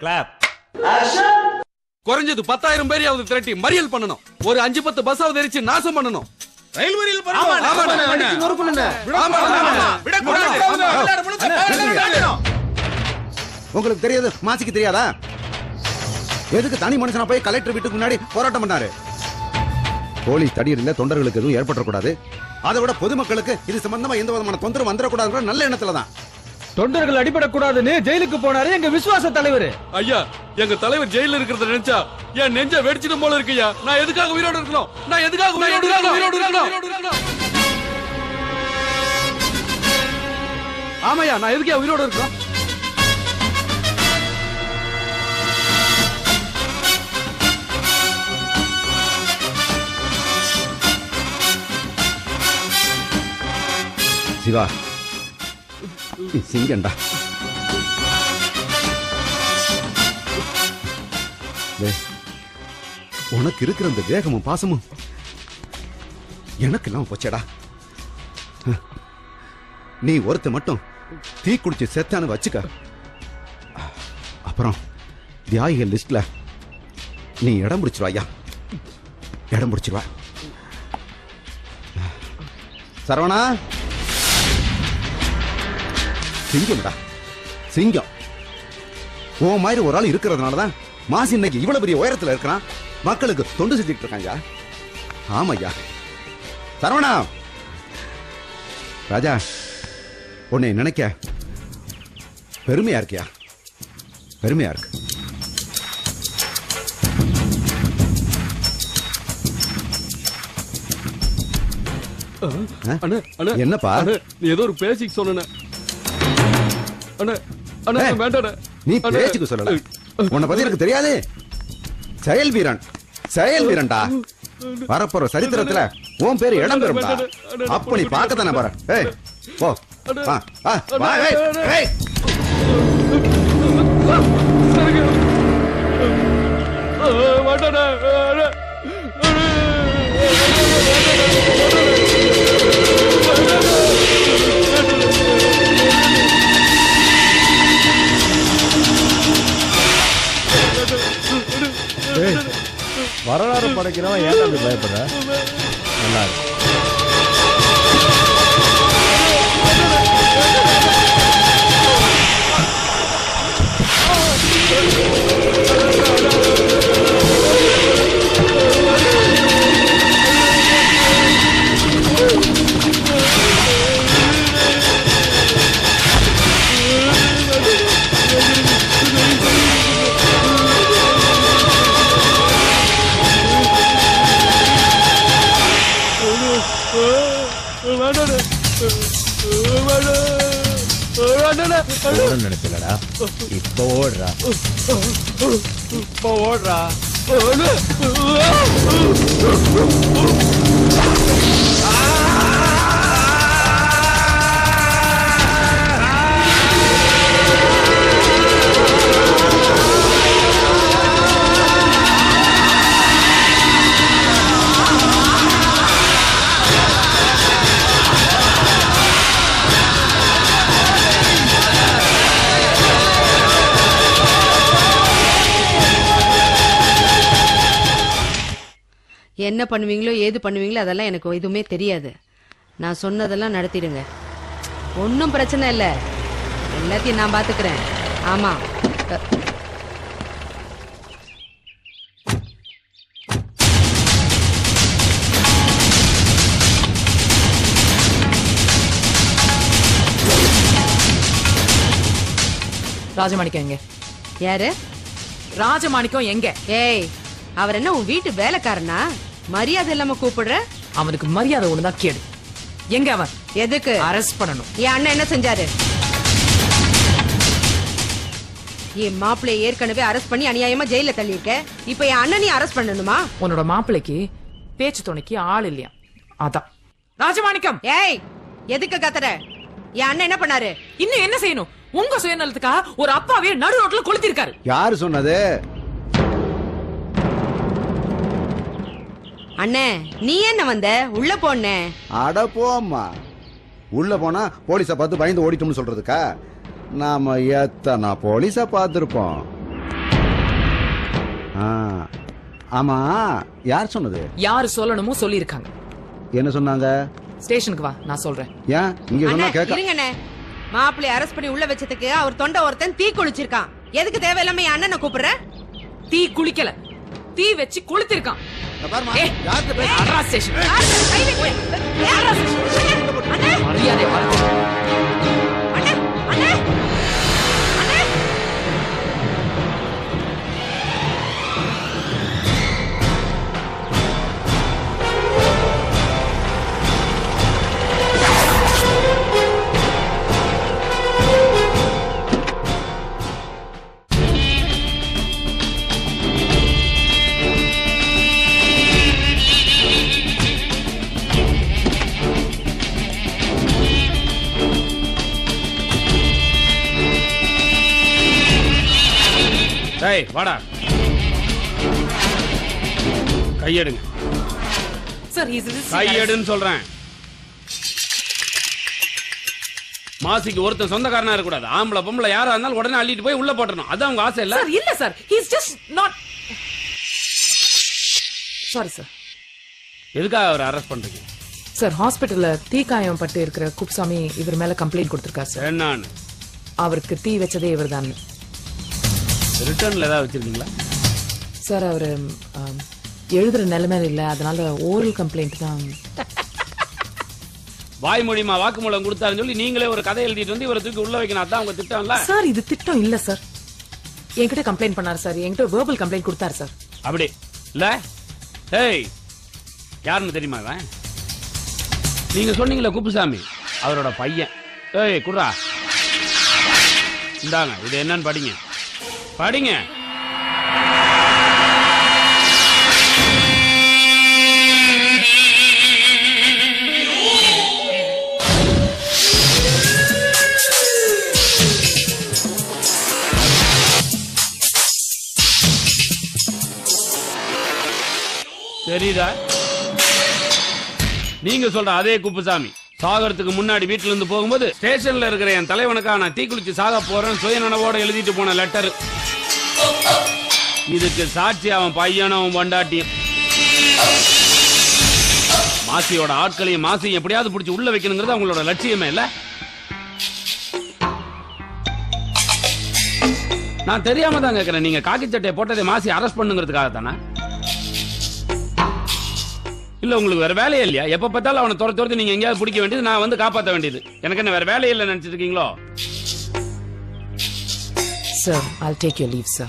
Clap. குறைஞ்சது 10,000 பேரையாவது திரட்டி மறியல் பண்ணணும். ஒரு 5-10 பஸ்ஸாவது எரிச்சு நாசம் பண்ணணும். ரயில் மறியல் உங்களுக்கு தெரியாது, மாசிக்கு தெரியாதா? எதுக்கு தனி மனுஷனா போய் கலெக்டர் வீட்டுக்கு முன்னாடி போராட்டம் பண்ணாரு? போலீஸ் தடியடியில் தொண்டர்களுக்கு எதுவும் ஏற்படக்கூடாது. அதை விட பொதுமக்களுக்கு இது சம்பந்தமா எந்த விதமான தொந்தரவு வந்துடக்கூடாது நல்ல எண்ணத்துல தான். தொண்டர்கள் அடிபடக்கூடாதுன்னு ஜெயிலுக்கு போனாரு எங்க விசுவாச தலைவர். ஐயா, எங்க தலைவர் ஜெயில இருக்கிறத நினைச்சா என் நெஞ்ச வெடிச்சிடும் போல இருக்குயா. நான் எதுக்காக உயிரோடு இருக்கணும்? நான் எதுக்காக உயிரோடு இருக்கணும்? ஆமாயா, நான் எதுக்கே உயிரோடு இருக்கணும்? சிவா, சிங்கண்டா. உனக்கு இருக்கிற அந்த வேகமும் பாசமும் எனக்கு இல்லாம போச்சேடா. நீ ஒருத்த மட்டும் தீ குடிச்சு செத்தான்னு வச்சுக்க, அப்புறம் தியாகிகள் லிஸ்ட்ல நீ இடம் பிடிச்சிருவாயா, இடம் பிடிச்சிருவா. சரவணா, சிங்கம்டா, சிங்கம். உன் மாதிரி ஒரு ஆள் இருக்கிறதுனாலதான் மாசி இன்னைக்கு இவ்வளவு பெரிய உயரத்துல இருக்கிறான். மக்களுக்கு தொண்டு செஞ்சுட்டு இருக்காங்க. ஆமையா சரவணா. ராஜா, உன்னை நினைக்க பெருமையா இருக்கியா? பெருமையா இருக்கு. என்னப்பா நீ ஏதோ ஒரு பேசிக் சொன்ன. நீ பேச்சுக்கு சொல்லல, உன்னை பத்தி எனக்கு தெரியாது. செயல் வீரன், செயல் வீரன்டா. வரப்போற சரித்திரத்துல உன் பேரு இடம் பெறும்டா. அப்ப நீ பார்க்கத்தானே பாரு. ஏய் போ, வா. ஏய் வரலாறு படைக்கிறவன் ஏன் அப்படி பயப்படுற? நல்லா இருக்கு. நினைச்சலடா, இப்ப ஓடுறா, இப்ப ஓடுறா. என்ன பண்ணுவீங்களோ ஏது பண்ணுவீங்களோ அதெல்லாம் எனக்கு எதுவுமே தெரியாது. நான் சொன்னதெல்லாம் நடத்திடுங்க. ஒன்னும் பிரச்சனை இல்ல, எல்லாத்தையும் நான் பாத்துக்கிறேன். ஆமா, ராஜமாணிக்கம் எங்க? யாரு ராஜமாணிக்கம் எங்க? ஏய், அவர் என்ன உன் வீட்டு வேலைக்காரனா? மரியாதை இல்லாம கூப்பிடுற? அவனுக்கு மரியாதை ஒண்ணுதான் கேடு. எங்க அவன்? எதுக்கு அரெஸ்ட் பண்ணணும். என் அண்ணன் என்ன செஞ்சாரு? என் மாப்பிள்ளை ஏற்கனவே அரெஸ்ட் பண்ணி அநியாயமா ஜெயில தள்ளியிருக்க. இப்ப என் அண்ணனையும் அரெஸ்ட் பண்ணணுமா? உன்னோட மாப்பிள்ளைக்கு பேச்சு துணைக்கு ஆள் இல்லையா, அதான். ராஜமாணிக்கம், ஏய், எதுக்கு கத்துற? என் அண்ணன் என்ன பண்ணாரு? இன்னும் என்ன செய்யணும்? உங்க சுயநலத்துக்காக ஒரு அப்பாவே நடு ரோட்ல கொளுத்திருக்காரு. யாரு சொன்னது? அண்ணே, நீ என்ன வந்த? உள்ள போன? அட போம்மா. உள்ள போனா போலீஸ பார்த்து பயந்து ஓடிட்டோம்னு சொல்றதுக்கா? நாம எத்தனை போலீஸ பார்த்திருப்போம். ஆமா, யார் சொன்னது? யாரு சொல்லணுமோ சொல்லிருக்காங்க. என்ன சொன்னாங்க? ஸ்டேஷனுக்கு வா, நான் சொல்றேன். ஏன் இங்க சொன்னா கேட்க? இருங்கண்ணே, மாப்பிள்ளைய அரெஸ்ட் பண்ணி உள்ள வச்சதுக்கு அவர் தொண்டை ஒருத்தன் தீ குளிச்சிருக்கான். எதுக்கு தேவையில்லாம என் அண்ணனை கூப்பிடுற? தீ குளிக்கல, தீ வச்சு குளித்திருக்கான். ஸ்டேஷன் மரியாதை வாடா, கையெடுங்க. சார், கையெடுன்னு சொல்றேன். மாசிக்கு ஒருத்தன் சொந்தக்காரனா இருக்க கூடாது. ஆம்பளை பொம்பளை யாரா இருந்தாலும் உடனே அள்ளிட்டு போய் உள்ள போட்டணும். அதான் உங்க ஆசை இல்ல? இல்ல sir, he is just not. Sorry sir. எதுக்காக அவர் அரெஸ்ட் பண்றீங்க? சார், ஹாஸ்பிடல்ல தீக்காயம் பட்டு இருக்கிற குப்சாமி இவர் மேல கம்ப்ளைண்ட் கொடுத்திருக்காரு சார். என்னன்னு? அவருக்கு தீ வச்சதே இவர் தான். ரிட்டர்ன்ல ஏதாவது வச்சிருக்கீங்களா? சார், அவரு எழுதுற நிலைமையில இல்ல, அதனால ஓரல் கம்ப்ளைண்ட் தான். வாய் மூலியமா வாக்குமூலம் கொடுத்தாருன்னு சொல்லி நீங்களே ஒரு கதை எழுதிட்டு வந்து இவரை தூக்கி உள்ள வைக்கணும். அதான் உங்க திட்டம் இல்ல சார்? இது திட்டம் இல்ல சார். என்கிட்ட கம்ப்ளைண்ட் பண்ணாரு சார், என்கிட்ட வெர்பல் கம்ப்ளைண்ட் கொடுத்தாரு சார். அப்படி இல்ல? ஏய், யாருன்னு தெரியுமா இவன்? நீங்க சொன்னீங்களா குப்புசாமி, அவரோட பையன். ஏய் குர்ரா, இந்தாங்க, இது என்னன்னு படிங்க. படிங்க. தெரியுதா? நீங்க சொல்ற அதே குப்புசாமி சாகறதுக்கு முன்னாடி வீட்டுல இருந்து போகும்போது ஸ்டேஷன்ல இருக்கிற என் தலைவனுக்கா நான் தீக்குளிச்சு சாக போறேன் சுயநனவோட எழுதிட்டு போன லெட்டர். இதுக்கு சாட்சி அவன் பையனும் பொண்டாட்டியும். மாசியோட ஆட்களையும் மாசியும் எப்படியாவது பிடிச்சி உள்ள வைக்கணுங்கிறது அவங்களோட லட்சியமே இல்ல? நான் தெரியாம தான் கேட்கிறேன். நீங்க காக்கி சட்டையை போட்டதை மாசி அரெஸ்ட் பண்ணுங்கிறதுக்காக தானே? இல்ல உங்களுக்கு வேற வேலையே இல்லையா? எப்ப பார்த்தாலும் அவனை துரத்து நீங்க எங்கேயாவது பிடிக்க வேண்டியது, நான் வந்து காப்பாற்ற வேண்டியது. எனக்கு என்ன வேற வேலையே இல்லை நினைச்சிட்டு இருக்கீங்களோ? Sir, I'll take your leave, sir.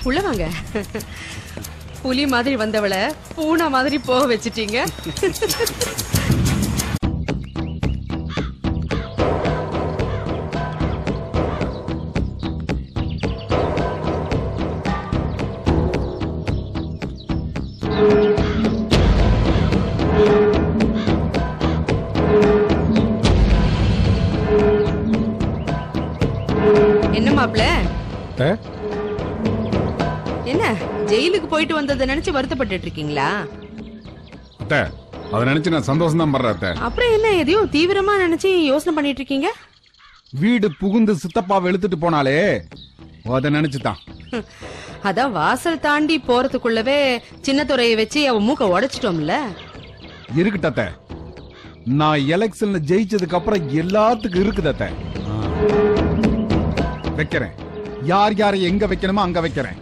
உள்ள வாங்க. புலி மாதிரி வந்தவளை பூனை மாதிரி போக வச்சிட்டீங்க. என்ன மாப்ள, என்ன ஜெயிலுக்கு போயிட்டு வந்ததை நினைச்சு வருத்தப்பட்டு இருக்கீங்களா? அத நினைச்சு நான் சந்தோஷம் தான் பண்றேன். அப்புறம் என்ன எதையோ தீவிரமா நினைச்சு யோசனை பண்ணிட்டு இருக்கீங்க? வீடு புகுந்து சித்தப்பாவை இழுத்துட்டு போனாலே அத நினைச்சுதான். அதான் வாசல் தாண்டி போறதுக்குள்ளவே சின்ன துறையை வச்சு அவன் மூக்க உடைச்சிட்டோம்ல. இருக்குட்ட, நான் எலெக்ஷன்ல ஜெயிச்சதுக்கு அப்புறம் எல்லாத்துக்கும் இருக்குதத்த. வைக்கிறேன், யார் யாரை எங்க வைக்கணுமோ அங்க வைக்கிறேன்.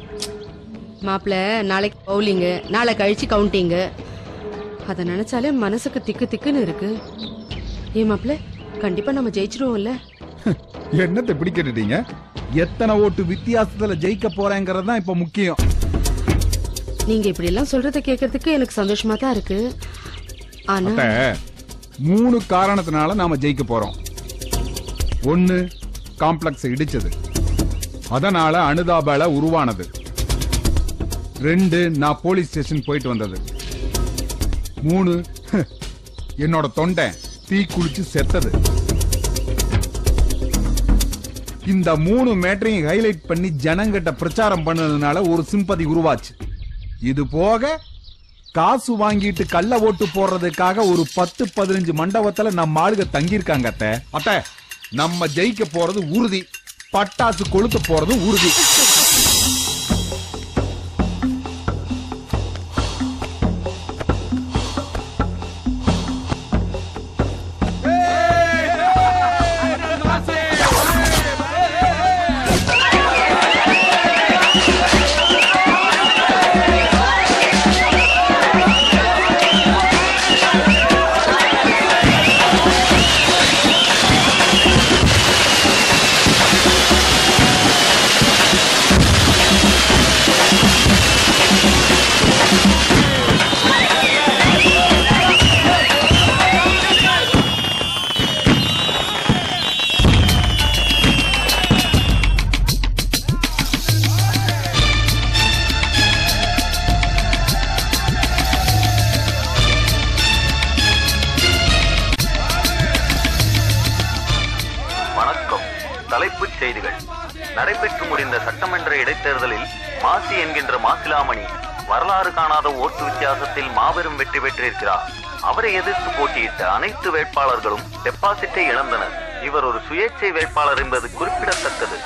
மாப்பிள, நாளைக்கு பவுலிங், நாளை கழிச்சு கவுண்டிங். அத நினைச்சாலே மனசுக்கு திக்கு திக்குன்னு இருக்கு. ஏன் மாப்பிள, கண்டிப்பா நம்ம ஜெயிச்சிருவோம்ல? என்னத்தை இப்படி கேட்டுட்டீங்க? எத்தனை ஓட்டு வித்தியாசத்துல ஜெயிக்க போறேங்கிறது தான் இப்ப முக்கியம். நீங்க இப்படி எல்லாம் சொல்றத கேட்கறதுக்கு எனக்கு சந்தோஷமா தான் இருக்கு. ஆனா 3 காரணத்தினால நாம ஜெயிக்க போறோம். 1, காம்ப்ளெக்ஸ் இடிச்சது, அதனால அனுதாபால உருவானது. 2, நான் போலீஸ் ஸ்டேஷன் போயிட்டு வந்தது. 3, என்னோட தொண்டை தீ குளிச்சு செத்தது. இந்த 3 மேட்டரையும் ஹைலைட் பண்ணி ஜனங்கிட்ட பிரச்சாரம் பண்ணதுனால ஒரு சிம்பதி உருவாச்சு. இது போக காசு வாங்கிட்டு கள்ள ஓட்டு போடுறதுக்காக ஒரு 10-15 மண்டபத்துல நம்ம ஆளுக தங்கியிருக்காங்க. அத்தை நம்ம ஜெயிக்க போறது உறுதி, பட்டாசு கொளுத்து போறது உறுதி. தலைப்புச் செய்திகள். நடைபெற்று முடிந்த சட்டமன்ற இடைத்தேர்தலில் மாசி என்கின்ற மாசிலாமணி வரலாறு காணாத ஓட்டு வித்தியாசத்தில் மாபெரும் வெற்றி பெற்றிருக்கிறார். அவரை எதிர்த்து போட்டியிட்ட அனைத்து வேட்பாளர்களும் டெபாசிட்டை இழந்தனர். இவர் ஒரு சுயேட்சை வேட்பாளர் என்பது குறிப்பிடத்தக்கது.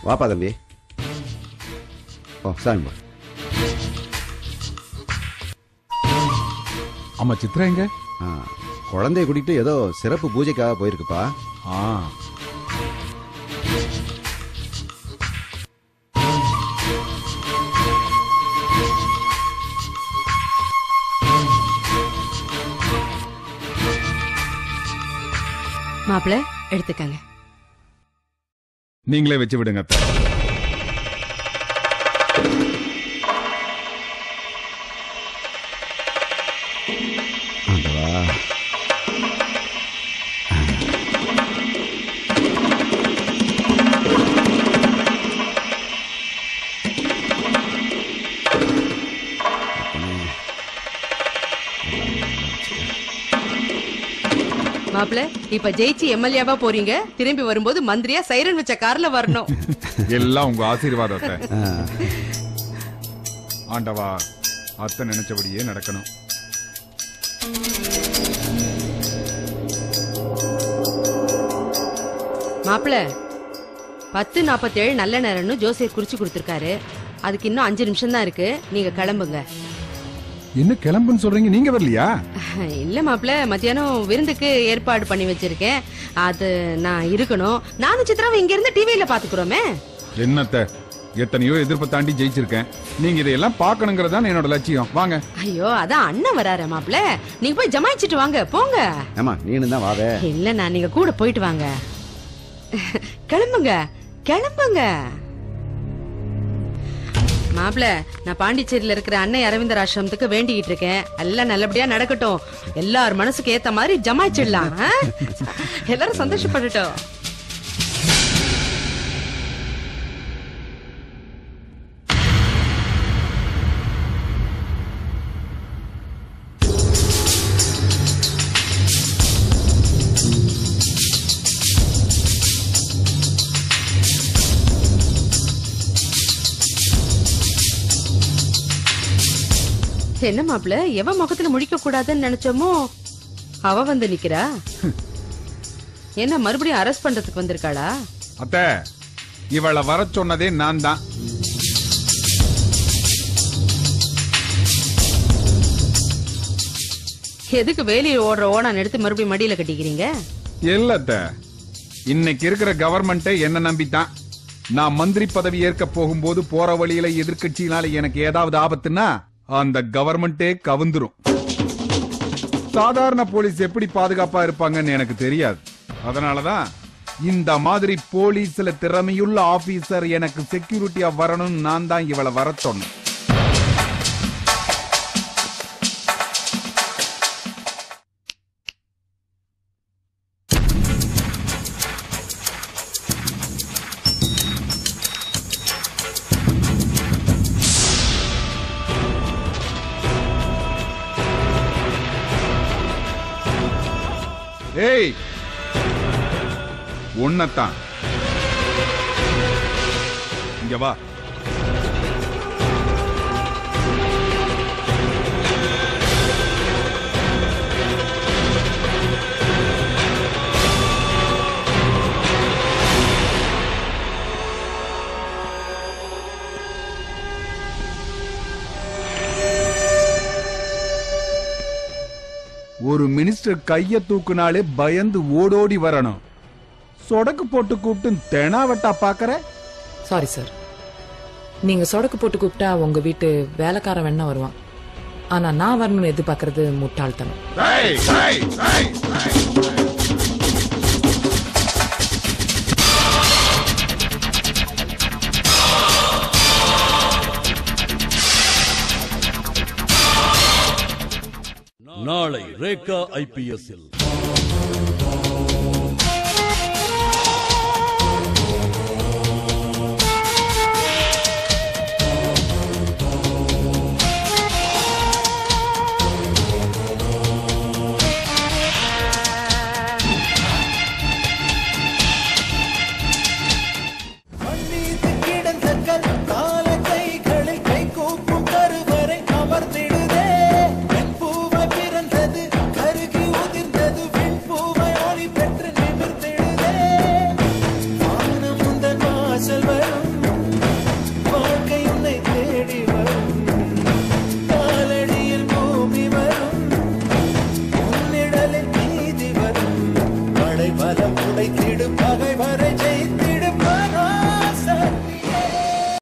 வாப்பா தம்பி. ஓ சாமி. அம்மா சித்ரா எங்க? குழந்தைய கூட்டிட்டு ஏதோ சிறப்பு பூஜைக்காக போயிருக்குப்பா. மாப்பிள்ள எடுத்துக்கங்க. நீங்களே வச்சு விடுங்க. மாப்பிள்ள இப்ப ஜெயிச்சு எம்எல்ஏவா போறீங்க. திரும்பி வரும்போது மந்திரியா சைரன் வச்ச கார்ல வரணும். எல்லாம் உங்க ஆசீர்வாதத்தை. ஆண்டவா அத்தை நினைச்சபடியே நடக்கணும். மாப்பிள்ள 10:47 நல்ல நேரம்னு ஜோசியர் குறிச்சு கொடுத்திருக்காரு. அதுக்கு இன்னும் 5 நிமிஷம் தான் இருக்கு. நீங்க கிளம்புங்க. என்ன கிளம்புன்னு சொல்றீங்க? நீங்க வரலையா? இல்ல மாப்பிள்ள, மத்தியானம் விருந்துக்கு ஏற்பாடு பண்ணி வச்சிருக்கேன். அது நான் இருக்கணும். நானும் சித்ராவை இங்க இருந்து டிவியில பாத்துக்கிறோமே. என்னத்த எத்தனையோ எதிர்ப்பை தாண்டி ஜெயிச்சிருக்கேன். நீங்க இதையெல்லாம் பாக்கணுங்கிறதா என்னோட லட்சியம். வாங்க. ஐயோ அதான் அண்ணன் வராரு மாப்பிள்ள. நீங்க போய் ஜமாயிச்சிட்டு வாங்க. போங்க. ஆமா நீனு தான் வாவே. இல்ல நான் நீங்க கூட போயிட்டு வாங்க. கிளம்புங்க கிளம்புங்க. மாப்பிள்ள நான் பாண்டிச்சேரியில இருக்கிற அன்னை அரவிந்தர் ஆசிரமத்துக்கு வேண்டிக்கிட்டு இருக்கேன். எல்லாம் நல்லபடியா நடக்கட்டும். எல்லார் மனசுக்கு ஏத்த மாதிரி ஜமாயிச்சிடலாம். எல்லாரும் சந்தோஷப்படட்டும். என்ன மாப்பிள்ள, எவ முகத்துல முழிக்க கூடாதுன்னு நினைச்சோமோ அவ வந்து நிக்கிறா. என்ன மறுபடியும் அரெஸ்ட் பண்றதுக்கு வந்திருக்காளா? அத்தை இவளை வர சொன்னதே நான் தான். எதுக்கு வேலையை ஓடுற ஓடான் எடுத்து மறுபடியும் மடியில கட்டிக்கிறீங்க? இல்ல அத்தை, இன்னைக்கு இருக்கிற கவர்மெண்ட் என்ன நம்பித்தான். நான் மந்திரி பதவி ஏற்க போகும்போது போற வழியில எதிர்கட்சியினால எனக்கு ஏதாவது ஆபத்துன்னா அந்த கவர்மெண்டே கவுந்துரும். சாதாரண போலீஸ் எப்படி பாதுகாப்பா இருப்பாங்கன்னு எனக்கு தெரியாது. அதனாலதான் இந்த மாதிரி போலீஸ்ல திறமையுள்ள ஆபீசர் எனக்கு செக்யூரிட்டியா வரணும்னு நான் தான் இவளை வர சொன்னேன். ஏய், உன்னத்தான். இங்க வா. ஒரு மினிஸ்டர் கைய தூக்குனாலே பயந்து ஓடோடி வரணும். சொடக்கு போட்டு கூப்பிட்டு தெனாவட்டா பாக்கற. சாரி சார், நீங்க சொடக்கு போட்டு கூப்பிட்டா உங்க வீட்டு வேலைக்காரன் வேணா வருவான். ஆனா நான் வரணும்னு எதிர்பார்க்கறது முட்டாள்தனம். நாளை ரேகா IPS-இல்